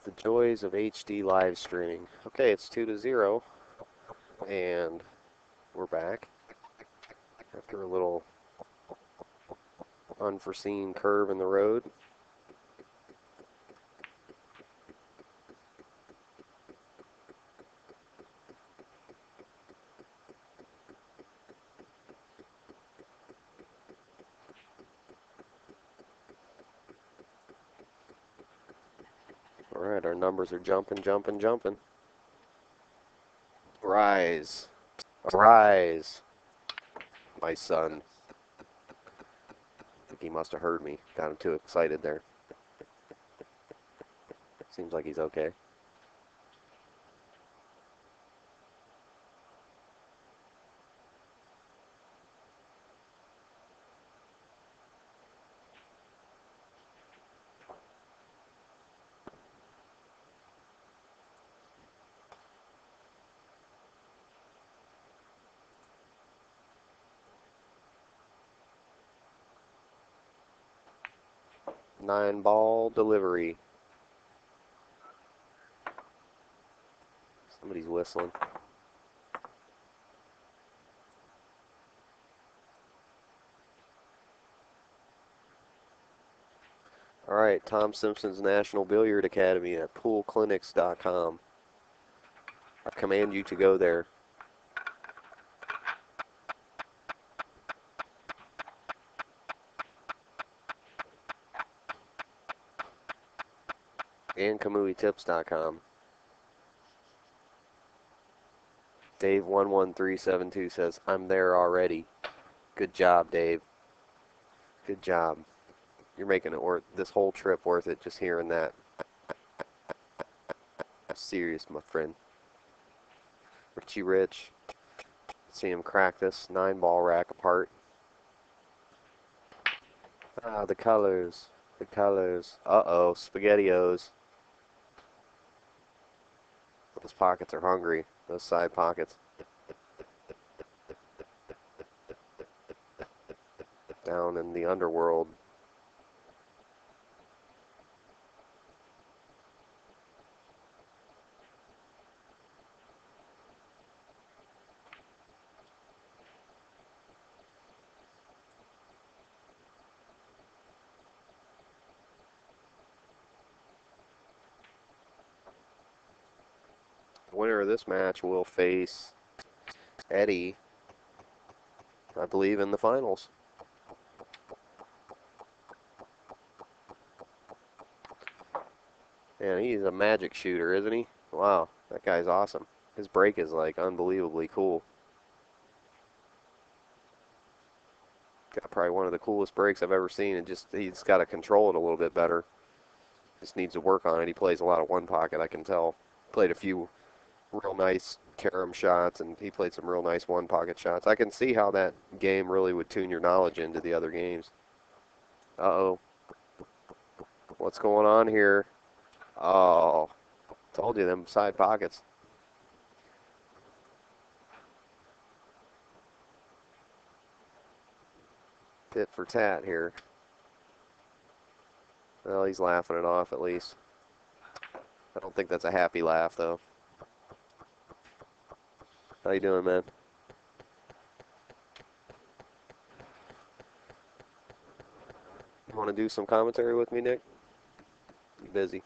The joys of HD live streaming. Okay, it's 2-0, and we're back after a little unforeseen curve in the road. All right, our numbers are jumping, jumping, jumping. Rise. Rise, my son. I think he must have heard me. Got him too excited there. Seems like he's okay. Nine-ball delivery. Somebody's whistling. All right, Tom Simpson's National Billiard Academy at poolclinics.com. I command you to go there. And KamuiTips.com. Dave11372 says, I'm there already. Good job, Dave. Good job. You're making it worth this whole trip worth it just hearing that. Serious, my friend. Richie Rich. See him crack this 9-ball rack apart. Ah, the colors. The colors. Uh-oh, SpaghettiOs. Those pockets are hungry. Those side pockets. Down in the underworld. The winner of this match will face Eddie, I believe, in the finals. Man, he's a magic shooter, isn't he? Wow, that guy's awesome. His break is like unbelievably cool. Got probably one of the coolest breaks I've ever seen. He's got to control it a little bit better. Just needs to work on it. He plays a lot of one pocket, I can tell. Played a few real nice carom shots, and he played some real nice one pocket shots. I can see how that game really would tune your knowledge into the other games. Uh-oh. What's going on here? Oh, told you, them side pockets. Tit for tat here. Well, he's laughing it off at least. I don't think that's a happy laugh, though. How you doing, man? You want to do some commentary with me, Nick? You busy?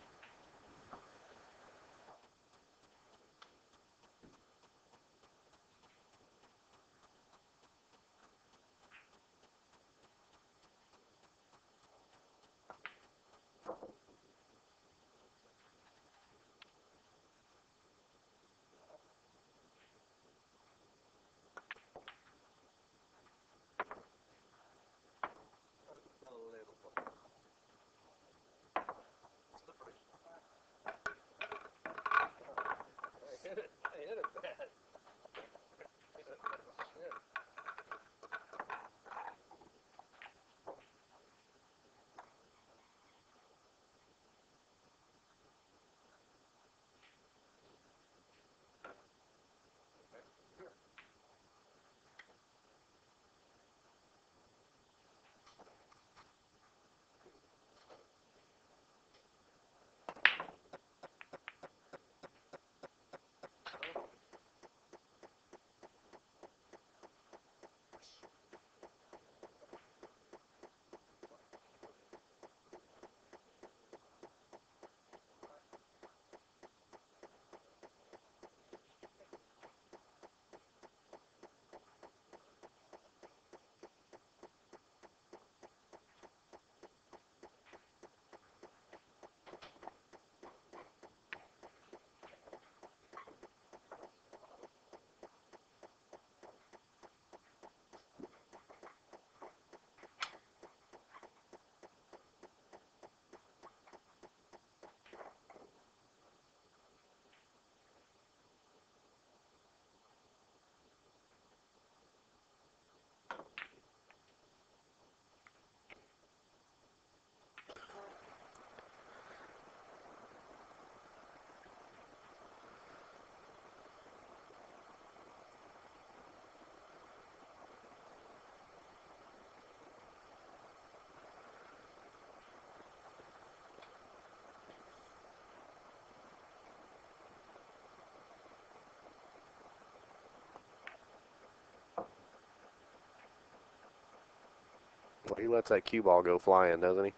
Well, he lets that cue ball go flying, doesn't he?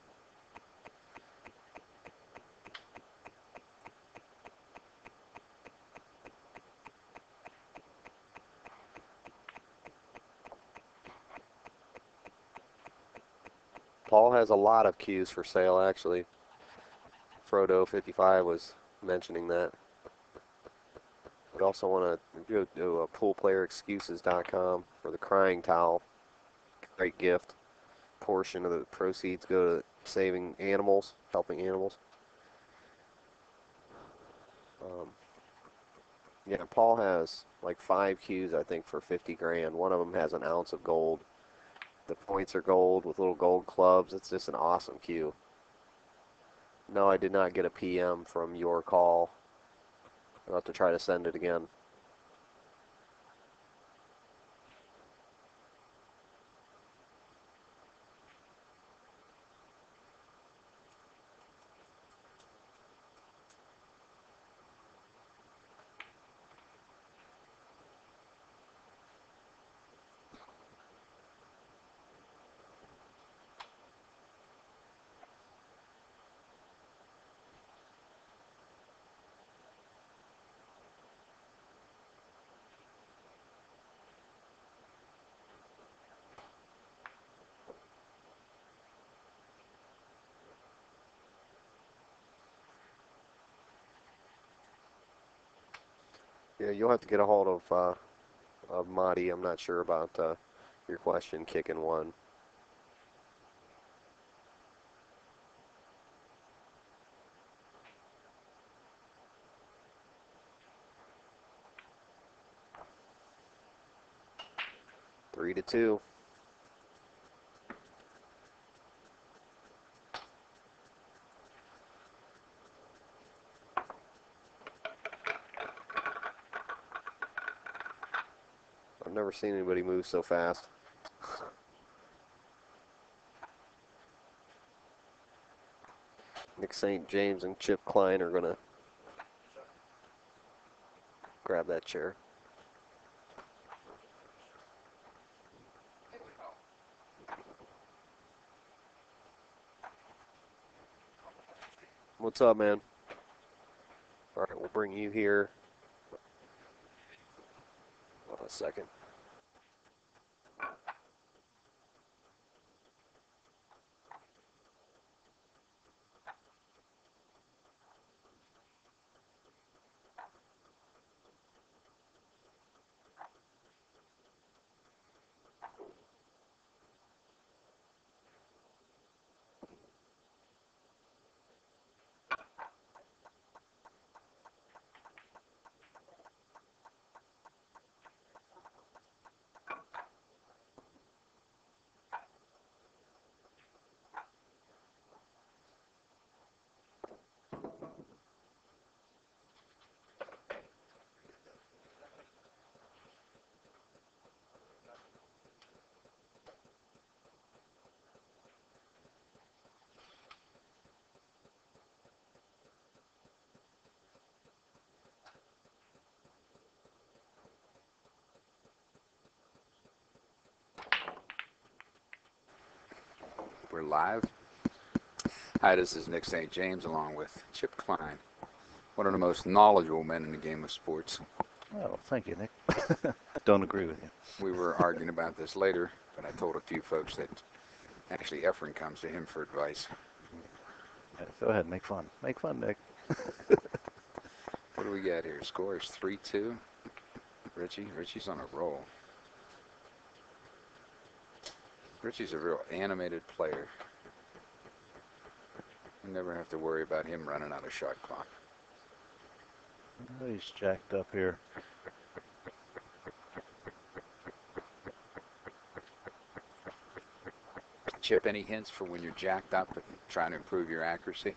Paul has a lot of cues for sale, actually. Frodo55 was mentioning that. We also want to go to poolplayerexcuses.com for the crying towel. Great gift. Portion of the proceeds go to saving animals, helping animals. Yeah, Paul has like 5 cues, I think, for 50 grand. One of them has an ounce of gold. The points are gold with little gold clubs. It's just an awesome cue. No, I did not get a PM from your call. I'll have to try to send it again. Yeah, you'll have to get a hold of Marty. I'm not sure about your question, kicking one. Three to two. I've never seen anybody move so fast. Nick St. James and Chip Klein are going to grab that chair. What's up, man? All right, we'll bring you here. Hold on a second. We're live. Hi, this is Nick St. James along with Chip Klein, one of the most knowledgeable men in the game of sports. Oh, thank you, Nick. Don't agree with you. We were arguing about this later, but I told a few folks that actually Efren comes to him for advice. Yeah, go ahead, make fun. Make fun, Nick. What do we got here? Score is 3-2. Richie's on a roll. Richie's a real animated player. You never have to worry about him running out of shot clock. Oh, he's jacked up here. Chip, any hints for when you're jacked up and trying to improve your accuracy?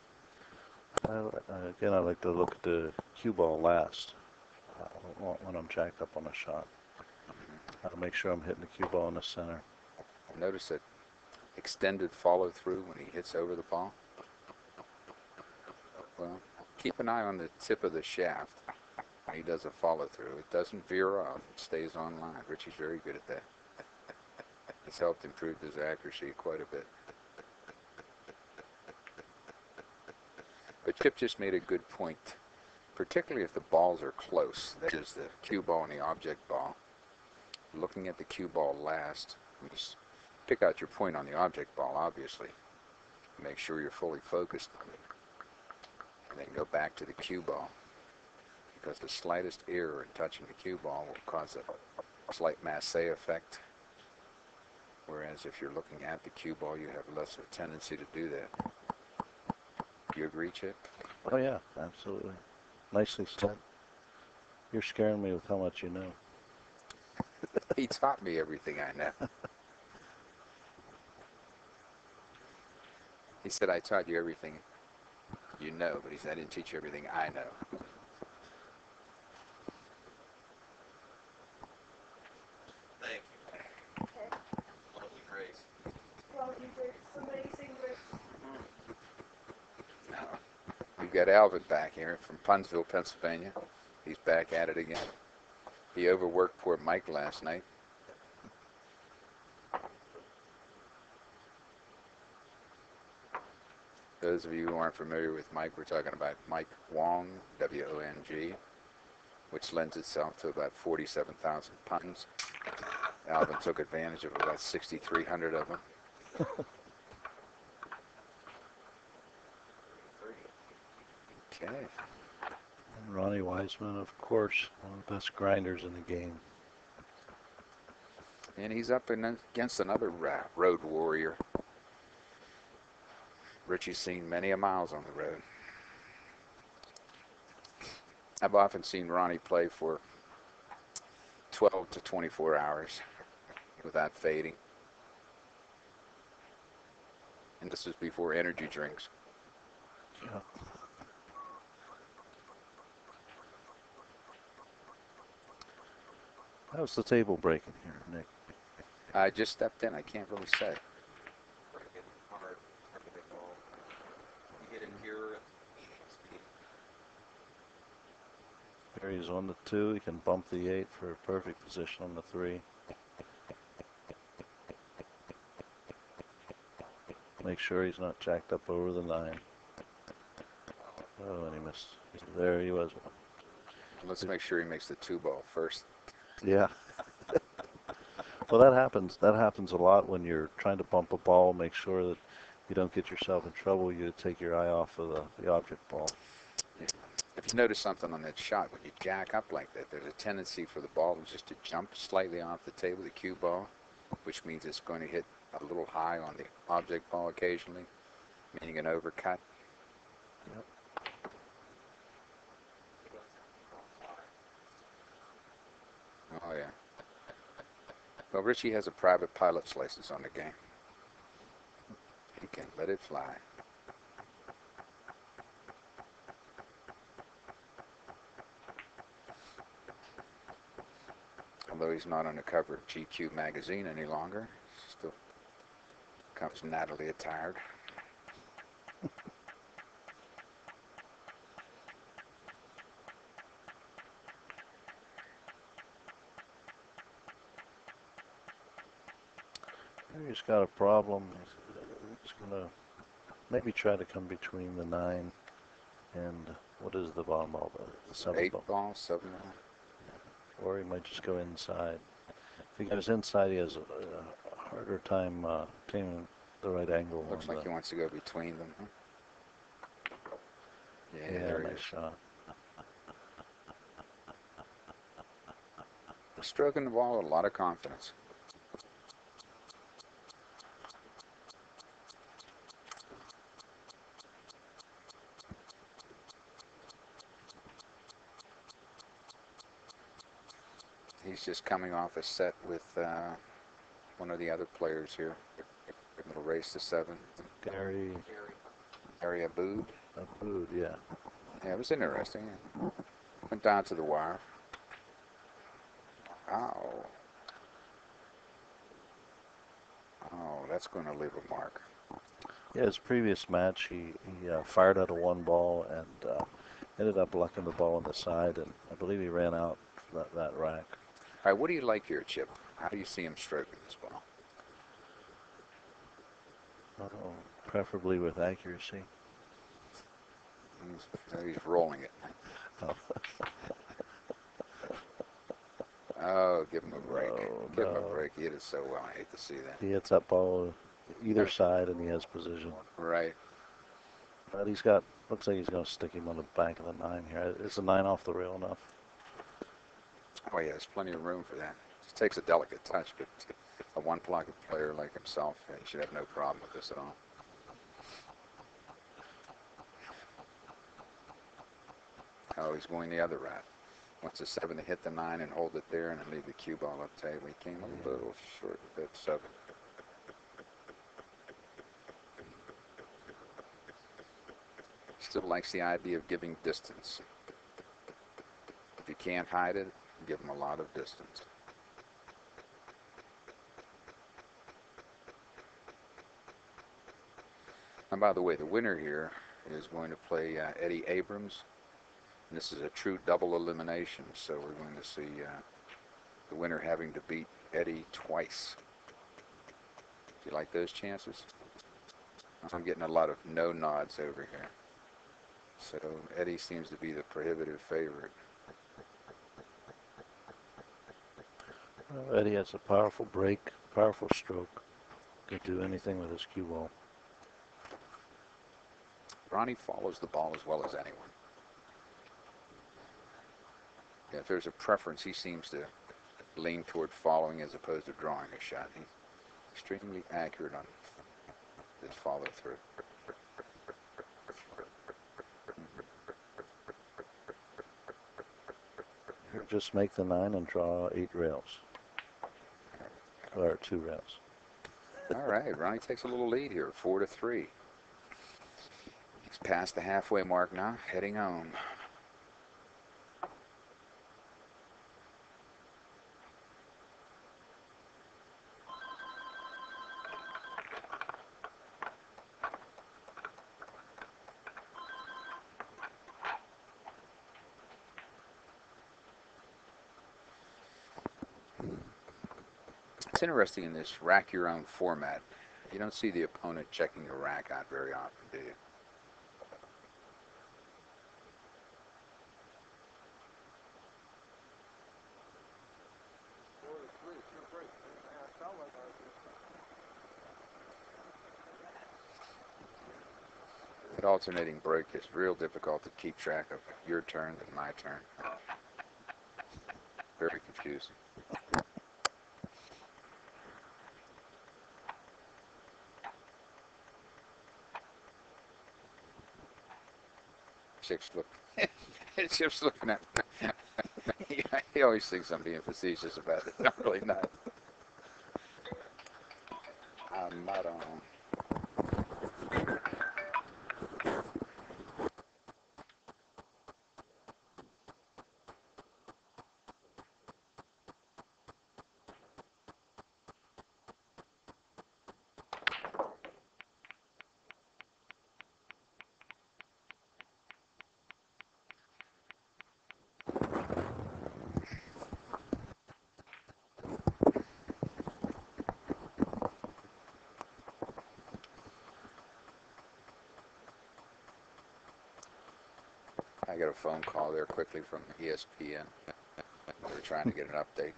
Again, I like to look at the cue ball last when I'm jacked up on a shot. I'll make sure I'm hitting the cue ball in the center. Notice that extended follow through when he hits over the ball. Well, keep an eye on the tip of the shaft when he does a follow through. It doesn't veer off, it stays on line. Richie's very good at that. It's helped improve his accuracy quite a bit. But Chip just made a good point, particularly if the balls are close. That is the cue ball and the object ball. Looking at the cue ball last, you just pick out your point on the object ball, obviously. Make sure you're fully focused on it. And then go back to the cue ball. Because the slightest error in touching the cue ball will cause a slight masse effect. Whereas if you're looking at the cue ball, you have less of a tendency to do that. Do you agree, Chip? Oh yeah, absolutely. Nicely said. You're scaring me with how much you know. He taught me everything I know. He said, I taught you everything you know, but he said, I didn't teach you everything I know. Thank you. Lovely grace. Somebody sing Grace. Now, we've got Alvin back here from Punnsville, Pennsylvania. He's back at it again. He overworked poor Mike last night. Those of you who aren't familiar with Mike, we're talking about Mike Wong, W-O-N-G, which lends itself to about 47,000 puns. Alvin took advantage of about 6,300 of them. Okay. And Ronnie Wiseman, of course, one of the best grinders in the game. And he's up against another road warrior. Richie's seen many a miles on the road. I've often seen Ronnie play for 12 to 24 hours without fading. And this is before energy drinks. Yeah. How's the table breaking here, Nick? I just stepped in. I can't really say. Freaking hard. Everything all. You get in here. There he's on the 2. He can bump the 8 for a perfect position on the 3. Make sure he's not jacked up over the 9. Oh, and he missed. There he was. Let's make sure he makes the 2 ball first. Yeah. Well, that happens. That happens a lot when you're trying to bump a ball. Make sure that you don't get yourself in trouble. You take your eye off of the object ball. If you notice something on that shot, when you jack up like that, there's a tendency for the ball just to jump slightly off the table, the cue ball, which means it's going to hit a little high on the object ball occasionally, meaning an overcut. Yep. Oh, yeah. Well, Richie has a private pilot's license on the game. He can let it fly. Although he's not on the cover of GQ magazine any longer, still comes nattily attired. He's got a problem. He's going to maybe try to come between the 9 and what is the bottom ball? The 7 8 ball. ball, 7 ball. Or he might just go inside. If he goes inside, he has a harder time taking the right angle. Looks like he wants to go between them. Huh? Yeah, there he nice is. shot. Stroking the ball with a lot of confidence. He's just coming off a set with one of the other players here. Little race to 7. Gary Aboud. Aboud, yeah. Yeah, it was interesting. Went down to the wire. Ow. Oh, that's going to leave a mark. Yeah, his previous match, he fired out of 1 ball and ended up lucking the ball on the side, and I believe he ran out that rack. All right, what do you like here, Chip? How do you see him stroking this ball? Oh, preferably with accuracy. He's rolling it. Oh, Oh, give him a break. oh Give him a no. break. He hit it so well. I hate to see that. He hits that ball either side and he has position. Right. But he's got, looks like he's going to stick him on the back of the 9 here. Is the 9 off the rail enough? Oh, yeah, there's plenty of room for that. It takes a delicate touch, but a one-pocket player like himself, he should have no problem with this at all. Oh, he's going the other route. Wants a 7 to hit the 9 and hold it there and then leave the cue ball up table. He came a little short at 7. Still likes the idea of giving distance. If you can't hide it, give him a lot of distance. And by the way, the winner here is going to play Eddie Abrams. And this is a true double elimination, so we're going to see the winner having to beat Eddie twice. Do you like those chances? I'm getting a lot of no nods over here. So Eddie seems to be the prohibitive favorite. Well, Eddie has a powerful break, powerful stroke. Can do anything with his cue ball. Ronnie follows the ball as well as anyone. Yeah, if there's a preference, he seems to lean toward following as opposed to drawing a shot. He's extremely accurate on his follow-through. Just make the 9 and draw 8 rails. Or 2 rails. All right, Ronnie takes a little lead here, 4-3. He's past the halfway mark now, heading home. It's interesting in this rack your own format. You don't see the opponent checking your rack out very often, do you? That alternating break is real difficult to keep track of your turn and my turn. Very confusing. Chip's looking at me. He always thinks I'm being facetious about it. I'm really not. I'm not on. I got a phone call there quickly from ESPN. We're trying to get an update.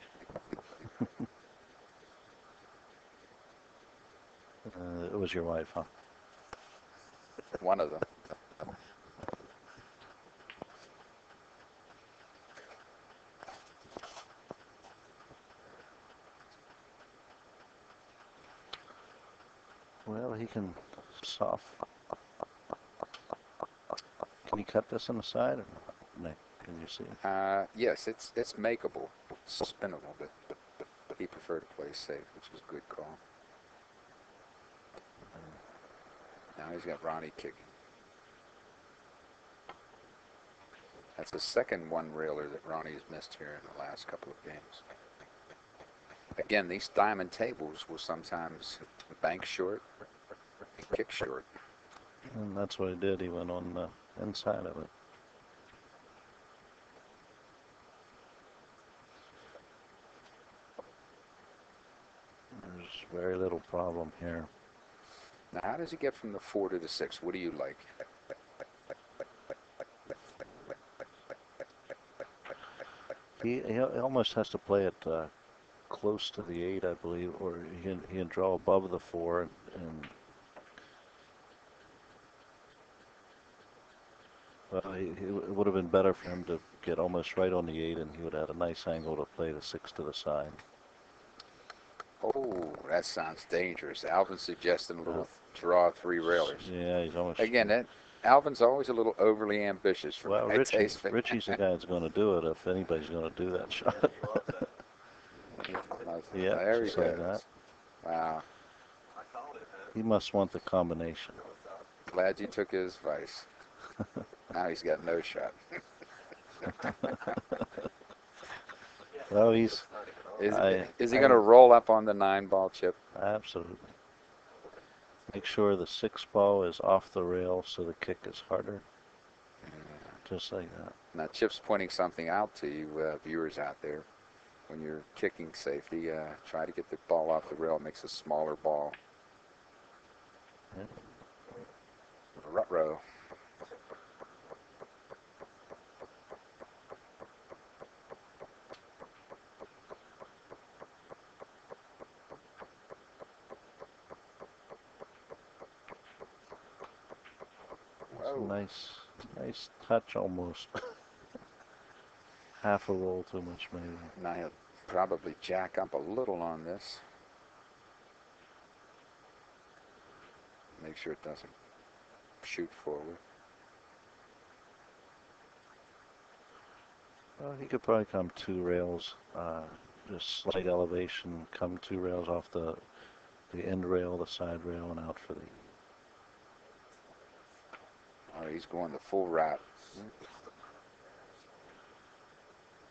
It was your wife, huh? One of them. Well, he can soft. Can you cut this on the side? Or no? Can you see? Yes, it's makeable, spinnable, but he preferred to play safe, which was a good call. Now he's got Ronnie kicking. That's the second one-railer that Ronnie has missed here in the last couple of games. Again, these diamond tables will sometimes bank short and kick short. And that's what he did. He went on the inside of it. There's very little problem here. Now, how does he get from the 4 to the 6? What do you like? He almost has to play it close to the 8, I believe, or he can draw above the 4 and well, it would have been better for him to get almost right on the 8, and he would have had a nice angle to play the 6 to the side. Oh, that sounds dangerous. Alvin's suggesting a little draw 3 railers. Yeah, he's almost. Again, Alvin's always a little overly ambitious for my taste. Richie's the guy that's going to do it if anybody's going to do that shot. Yeah, there he just like goes. that. Wow. He must want the combination. Glad you took his advice. Now he's got no shot. Well, Is he going to roll up on the 9-ball chip? Absolutely. Make sure the 6 ball is off the rail so the kick is harder. Just like that. Now, Chip's pointing something out to you, viewers out there. When you're kicking safety, try to get the ball off the rail. It makes a smaller ball. Yeah. Ruh-roh. Nice touch almost. Half a roll too much maybe. Now he'll probably jack up a little on this. Make sure it doesn't shoot forward. Well, he could probably come 2 rails, just slight elevation, come 2 rails off the end rail, the side rail, and out for the. Oh, he's going the full route.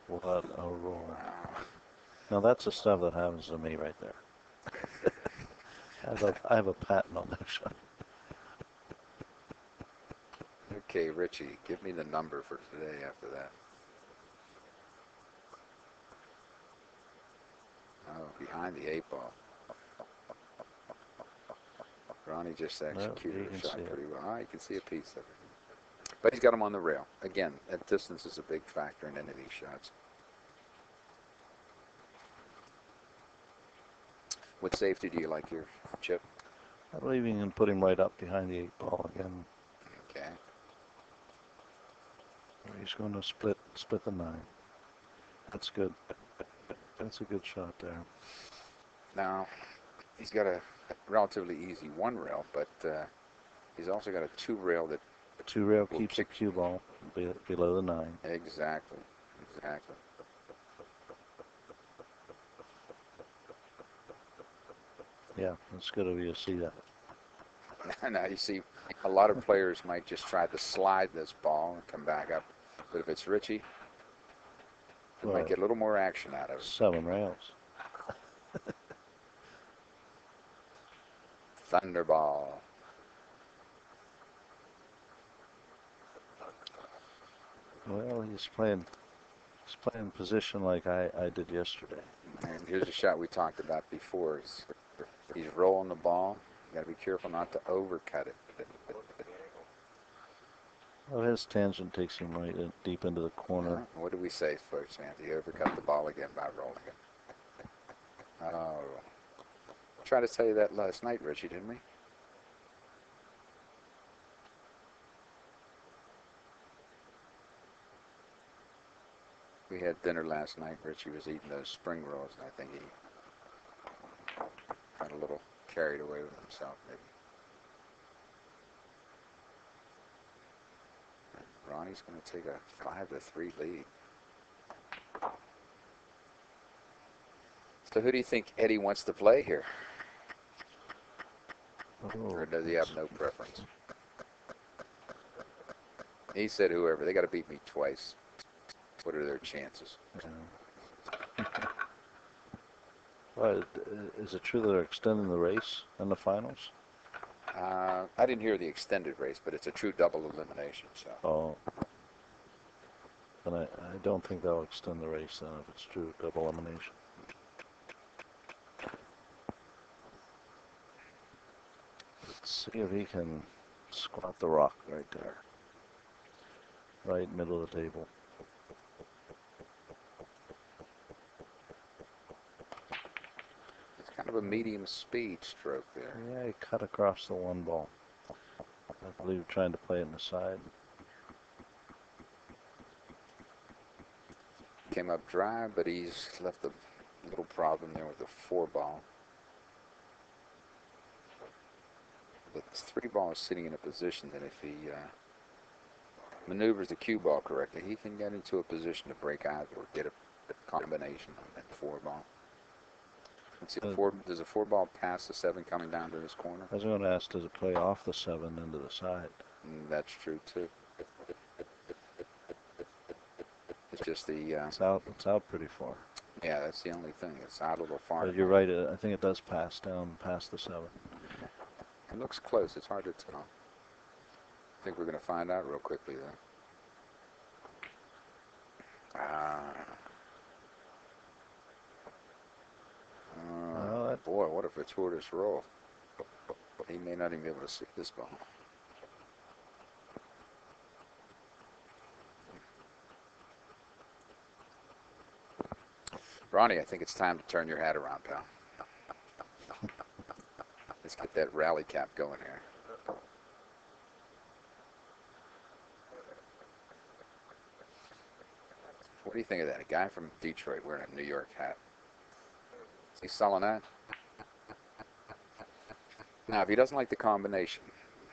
What a roll. Wow. Now that's the stuff that happens to me right there. I have a patent on that shot. Okay, Richie, give me the number for today after that. Oh, behind the 8-ball. Ronnie just executed a shot pretty well. Oh, you can see a piece of it. But he's got him on the rail. Again, that distance is a big factor in any of these shots. What safety do you like here, Chip? I believe you can put him right up behind the 8-ball again. Okay. He's going to split the 9. That's good. That's a good shot there. Now, he's got a relatively easy 1 rail, but he's also got a 2 rail that 2 rail keeps the cue ball below the 9. Exactly. Yeah, it's good of you to see that. Now you see, a lot of players might just try to slide this ball and come back up, but if it's Richie, they might get a little more action out of it. 7 rails. Thunderball. Well, he's playing position like I did yesterday. And here's a shot we talked about before. He's rolling the ball. You got to be careful not to overcut it. Well, his tangent takes him right deep into the corner. What do we say, folks? He overcut the ball again by rolling it. Oh. Tried to tell you that last night, Richie, didn't we? We had dinner last night. Richie was eating those spring rolls, and I think he got a little carried away with himself, maybe. Ronnie's going to take a 5-3 lead. So who do you think Eddie wants to play here? Or does he have no preference? He said whoever. They got to beat me twice. What are their chances? Well, is it true that they're extending the race in the finals? I didn't hear the extended race, but it's a true double elimination. So. Oh. Then I don't think they'll extend the race then if it's true double elimination. Let's See if he can squat the rock right there. Right middle of the table. It's kind of a medium speed stroke there. Yeah, he cut across the one ball. I believe trying to play it in the side. Came up dry, but he's left a little problem there with the 4-ball. The 3-ball is sitting in a position that if he maneuvers the cue ball correctly, he can get into a position to break out or get a combination on that 4-ball. Let's see, does a 4-ball pass the 7 coming down to this corner? I was going to ask, does it play off the 7 into the side? That's true too. It's just the. It's out pretty far. Yeah, that's the only thing. It's out a little far. But you're right. I think it does pass down past the 7. It looks close. It's hard to tell. I think we're going to find out real quickly though. Boy, what a fortuitous roll. He may not even be able to see this ball. Ronnie, I think it's time to turn your hat around, pal. Let's get that rally cap going here. What do you think of that? A guy from Detroit wearing a New York hat. Is he selling that? Now, if he doesn't like the combination,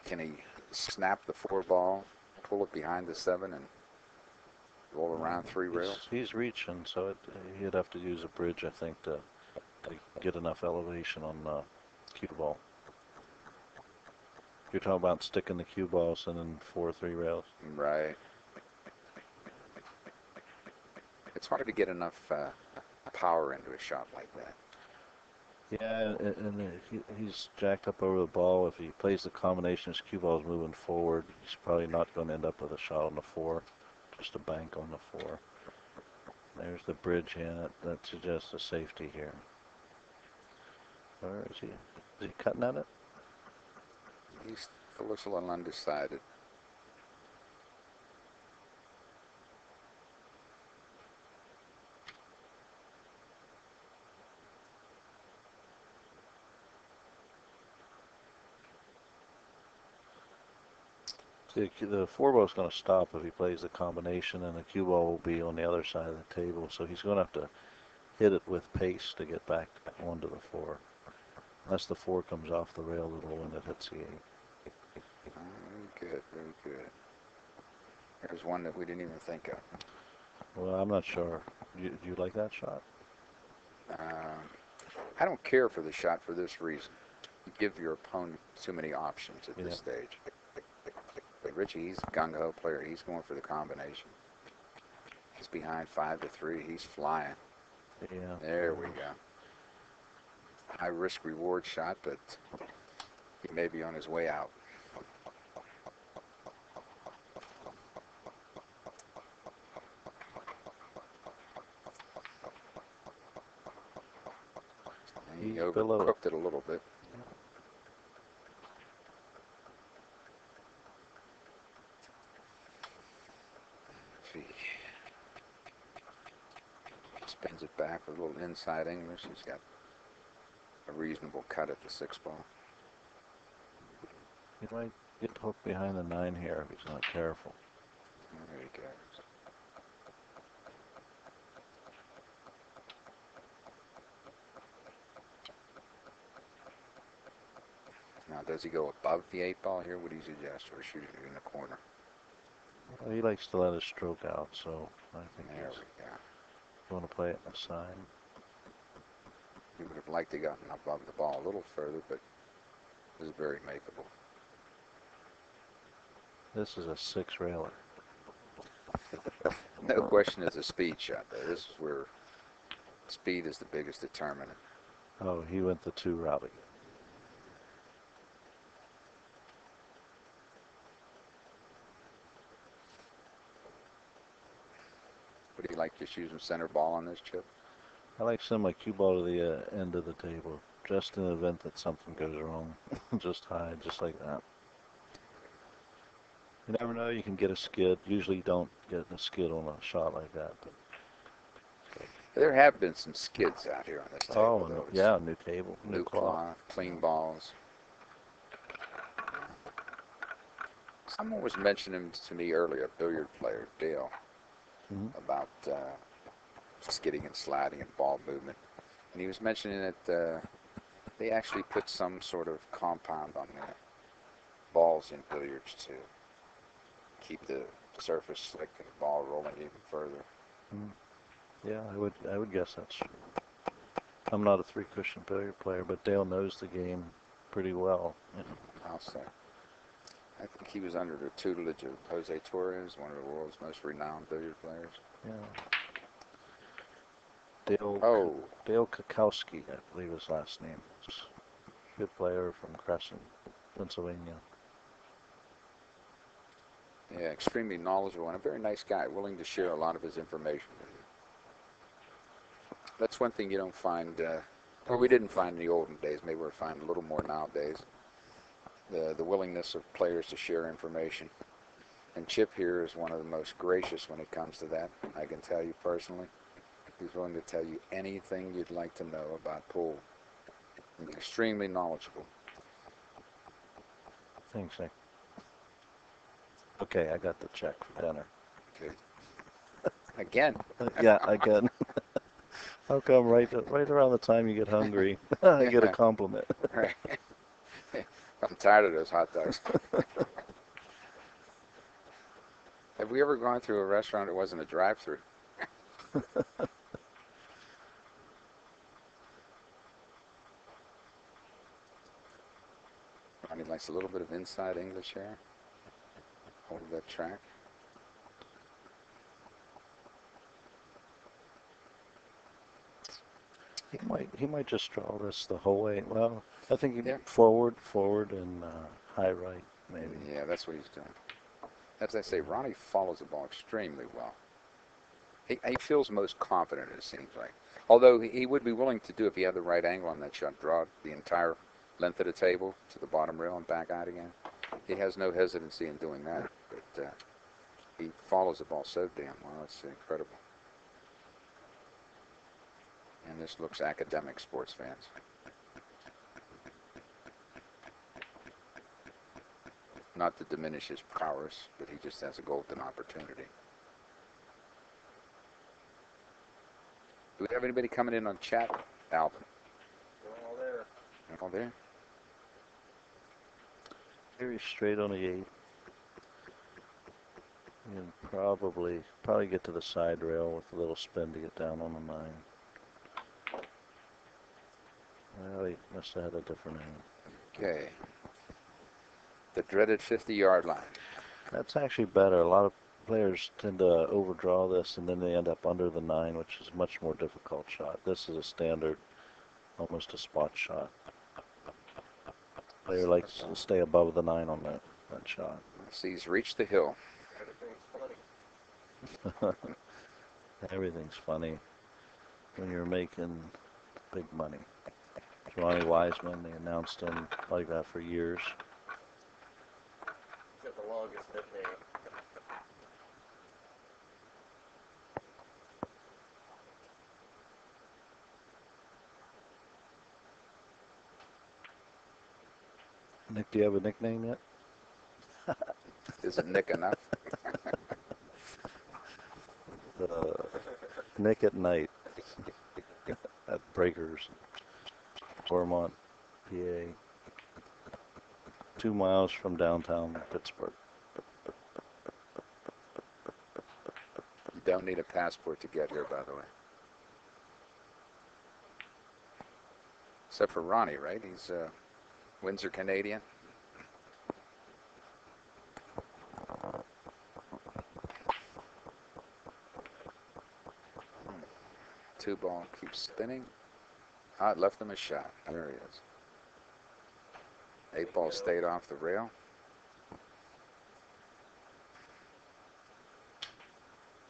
can he snap the 4-ball, pull it behind the 7, and roll around 3 rails? He's reaching, so he'd have to use a bridge, I think, to get enough elevation on the cue ball. You're talking about sticking the cue balls and then 4 3 rails. Right. It's hard to get enough power into a shot like that. Yeah, and he's jacked up over the ball. If he plays the combination, his cue ball's moving forward. He's probably not going to end up with a shot on the 4, just a bank on the 4. There's the bridge. Yeah, that suggests a safety here. Where is he? Is he cutting at it? He looks a little undecided. The 4-ball's going to stop if he plays the combination, and the cue ball will be on the other side of the table. So he's going to have to hit it with pace to get back onto the 4. Unless the 4 comes off the rail a little when it hits the 8. Very good, very good. There's one that we didn't even think of. Well, I'm not sure. Do you like that shot? I don't care for the shot for this reason. You give your opponent too many options at this stage. But Richie, he's a gung-ho player. He's going for the combination. He's behind 5 to 3. He's flying. Yeah. There we go. High risk reward shot, but he may be on his way out. He overcooked it a little bit. Spins it back with a little inside English. He's got a reasonable cut at the 6-ball. He might get hooked behind the 9 here if he's not careful. There he goes. Now, does he go above the 8-ball here? What do you suggest, or shoot it in the corner? Well, he likes to let his stroke out, so I think There he's we go. going to play it in the side. He would have liked to have gotten above the ball a little further, but this is very makeable. This is a 6-railer. No question it's a speed shot, though. This is where speed is the biggest determinant. Oh, he went the 2 rally. Would you like just using center ball on this chip? I like send my cue ball to the end of the table. Just in the event that something goes wrong, just hide, just like that. You never know, you can get a skid. Usually you don't get a skid on a shot like that. But, There have been some skids out here on this table, oh, though. yeah, new table, New cloth, clean balls. Someone was mentioning to me earlier, a billiard player, Dale, about skidding and sliding and ball movement. And he was mentioning that they actually put some sort of compound on the balls in billiards to keep the surface slick and the ball rolling even further. Yeah, I would guess that's true. I'm not a three-cushion billiard player, but Dale knows the game pretty well. You know. I'll say. I think he was under the tutelage of Jose Torres, one of the world's most renowned billiard players. Yeah. Oh. Dale Kakowski, I believe his last name. Good player from Crescent, Pennsylvania. Yeah, extremely knowledgeable and a very nice guy, willing to share a lot of his information with you. That's one thing you don't find, or we didn't find in the olden days. Maybe we're finding a little more nowadays. The willingness of players to share information. And Chip here is one of the most gracious when it comes to that. I can tell you personally. He's willing to tell you anything you'd like to know about pool. He's extremely knowledgeable. Thanks, Nick. Okay, I got the check for dinner. Okay. Again? Yeah, again. How come right around the time you get hungry, I get a compliment? Right. I'm tired of those hot dogs. Have we ever gone through a restaurant that wasn't a drive-through? Ronnie likes a little bit of inside English here. Hold that track. He might just draw this the whole way. Well, I think Yeah. forward, and high right, maybe. Yeah, that's what he's doing. As I say, Ronnie follows the ball extremely well. He feels most confident, it seems like. Although he would be willing to do, if he had the right angle on that shot, draw the entire length of the table to the bottom rail and back out again. He has no hesitancy in doing that, but he follows the ball so damn well. It's incredible. And this looks academic, sports fans. Not to diminish his prowess, but he just has a golden opportunity. Do we have anybody coming in on chat, Alvin? They're all there. They're all there? Very straight on the 8. And probably get to the side rail with a little spin to get down on the 9. Well, he must have had a different aim. Okay. The dreaded 50-yard line. That's actually better. A lot of players tend to overdraw this, and then they end up under the 9, which is a much more difficult shot. This is a standard, almost a spot shot. Player likes to stay above the 9 on that shot. See, he's reached the hill. Everything's funny when you're making big money. Ronnie Wiseman, they announced him like that for years. He's got the longest nickname. Nick, do you have a nickname yet? Isn't Nick enough? Nick at Night at Breakers, Ormont, PA, 2 miles from downtown Pittsburgh. You don't need a passport to get here, by the way. Except for Ronnie, right? He's Windsor Canadian. Two ball keeps spinning. Ah, it left him a shot. There he is. 8 ball stayed off the rail.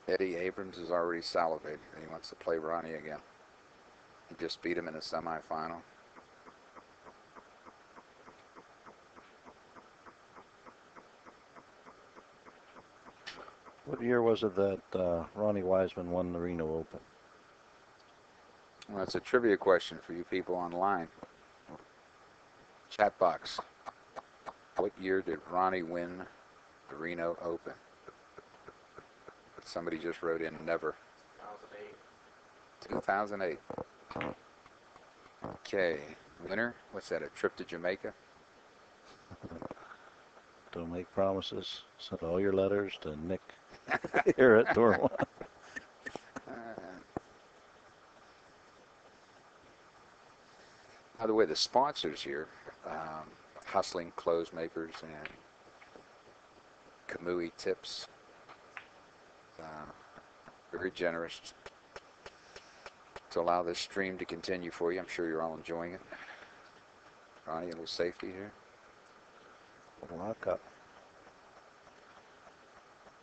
Eddie Abrams is already salivating. He wants to play Ronnie again. He just beat him in the semifinal. What year was it that Ronnie Wiseman won the Reno Open? Well, that's a trivia question for you people online. Chat box. What year did Ronnie win the Reno Open? Somebody just wrote in never. 2008. Okay. Winner? What's that, a trip to Jamaica? Don't make promises. Send all your letters to Nick here at Door 1. By the way, the sponsors here, Hustling Clothes Makers and Kamui Tips, very generous to allow this stream to continue for you. I'm sure you're all enjoying it. Ronnie, a little safety here. Lock up.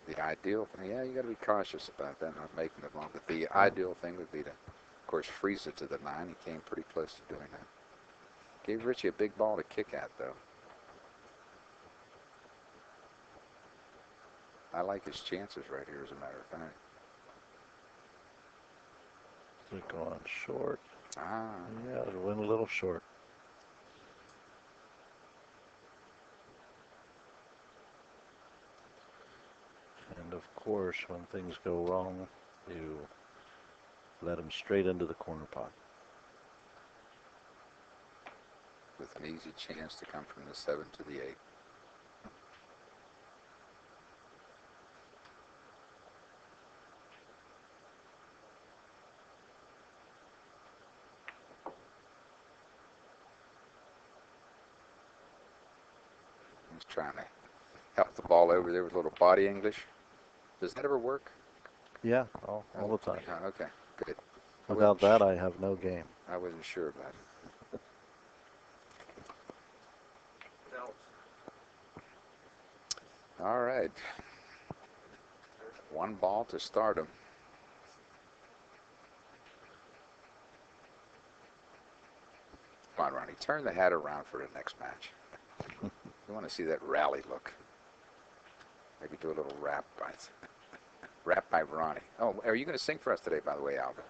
The ideal thing, yeah, you got to be cautious about that, not making it long. But the ideal thing would be to, of course, freeze it to the 9. He came pretty close to doing that. Gave Richie a big ball to kick at, though. I like his chances right here, as a matter of fact. They're going short. Ah. Yeah, it went a little short. And of course, when things go wrong, you let them straight into the corner pocket. With an easy chance to come from the 7 to the 8. He's trying to help the ball over there with a little body English. Does that ever work? Yeah, all the time. Oh, okay, good. Without that, I have no game. I wasn't sure about it. All right. 1 ball to start him. Come on, Ronnie. Turn the hat around for the next match. You want to see that rally look. Maybe do a little rap by Ronnie. Oh, are you going to sing for us today, by the way, Alvin?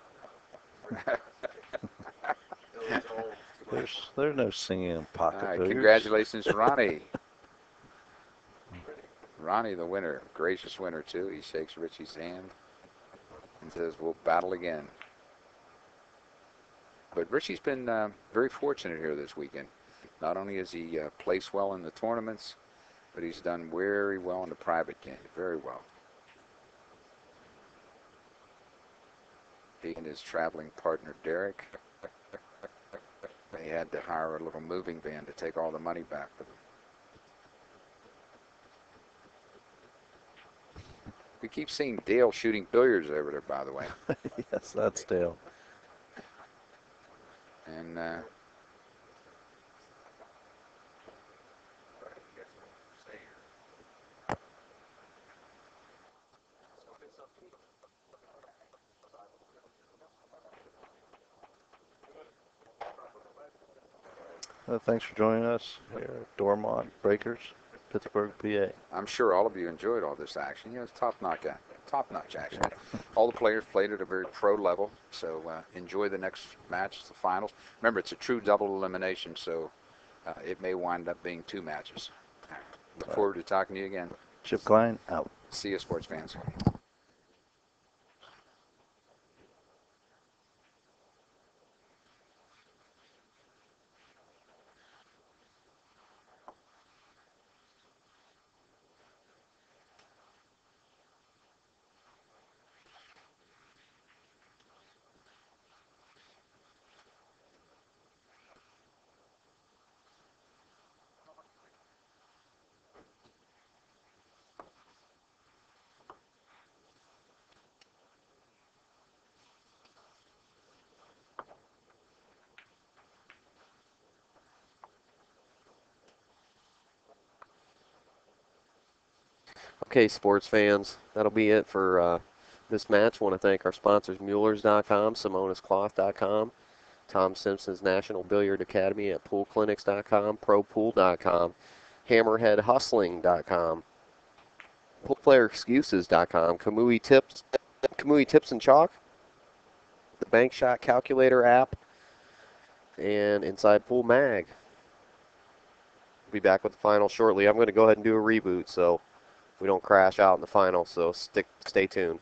There's no singing in pocket billiards. Congratulations, Ronnie. Ronnie, the winner, gracious winner, too. He shakes Richie's hand and says, we'll battle again. But Richie's been very fortunate here this weekend. Not only has he placed well in the tournaments, but he's done very well in the private game, very well. He and his traveling partner, Derek, they had to hire a little moving van to take all the money back with them. We keep seeing Dale shooting billiards over there, by the way. Yes, that's Dale. And Thanks for joining us here at Dormont Breakers, Pittsburgh, PA. I'm sure all of you enjoyed all this action. You know, it's top-notch action. All the players played at a very pro level, so enjoy the next match, the finals. Remember, it's a true double elimination, so it may wind up being 2 matches. Look forward to talking to you again. Chip Klein, out. See you, sports fans. Okay, sports fans, that'll be it for this match. I want to thank our sponsors, Muellers.com, SimonisCloth.com, Tom Simpson's National Billiard Academy at PoolClinics.com, ProPool.com, HammerheadHustling.com, poolplayerexcuses.com, Kamui Tips and Chalk, the Bank Shot Calculator app, and Inside Pool Mag. Be back with the final shortly. I'm going to go ahead and do a reboot so we don't crash out in the final, so stay tuned.